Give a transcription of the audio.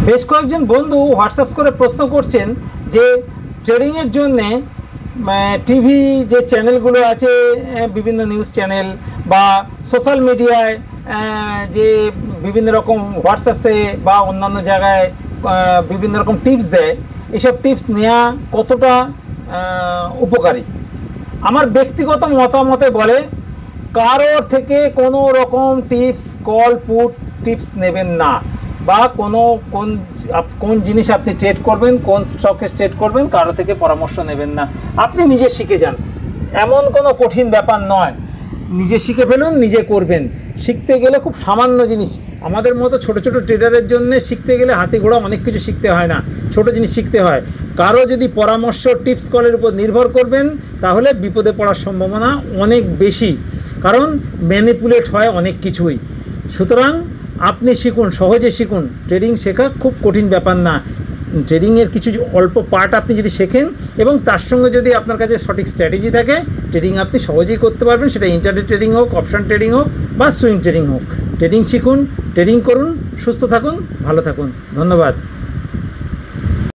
বেশ কয়েকজন বন্ধু হোয়াটসঅ্যাপ করে প্রশ্ন করছেন যে ট্রেডিংয়ের জন্যে টিভি যে চ্যানেলগুলো আছে, বিভিন্ন নিউজ চ্যানেল বা সোশ্যাল মিডিয়ায় যে বিভিন্ন রকম হোয়াটসঅ্যাপে বা অন্যান্য জায়গায় বিভিন্ন রকম টিপস দেয়, এইসব টিপস নেওয়া কতটা উপকারী? আমার ব্যক্তিগত মতামতে বলে কারোর থেকে কোনো রকম টিপস, কল পুট টিপস নেবেন না, বা কোন জিনিস আপনি ট্রেড করবেন, কোন স্টকে ট্রেড করবেন, কারো থেকে পরামর্শ নেবেন না। আপনি নিজে শিখে যান, এমন কোনো কঠিন ব্যাপার নয়। নিজে শিখে ফেলুন, নিজে করবেন। শিখতে গেলে খুব সামান্য জিনিস, আমাদের মতো ছোট ছোট ট্রেডারের জন্য শিখতে গেলে হাতি ঘোড়া অনেক কিছু শিখতে হয় না, ছোট জিনিস শিখতে হয়। কারো যদি পরামর্শ, টিপস কলের উপর নির্ভর করবেন তাহলে বিপদে পড়ার সম্ভাবনা অনেক বেশি, কারণ ম্যানিপুলেট হয় অনেক কিছুই। সুতরাং আপনি শিখুন, সহজে শিখুন। ট্রেডিং শেখা খুব কঠিন ব্যাপার না। ট্রেডিংয়ের কিছু অল্প পার্ট আপনি যদি শেখেন এবং তার সঙ্গে যদি আপনার কাছে সঠিক স্ট্র্যাটেজি থাকে, ট্রেডিং আপনি সহজেই করতে পারবেন। সেটা ইন্টারডে ট্রেডিং হোক, অপশন ট্রেডিং হোক বা সুইং ট্রেডিং হোক। ট্রেডিং শিখুন, ট্রেডিং করুন, সুস্থ থাকুন, ভালো থাকুন। ধন্যবাদ।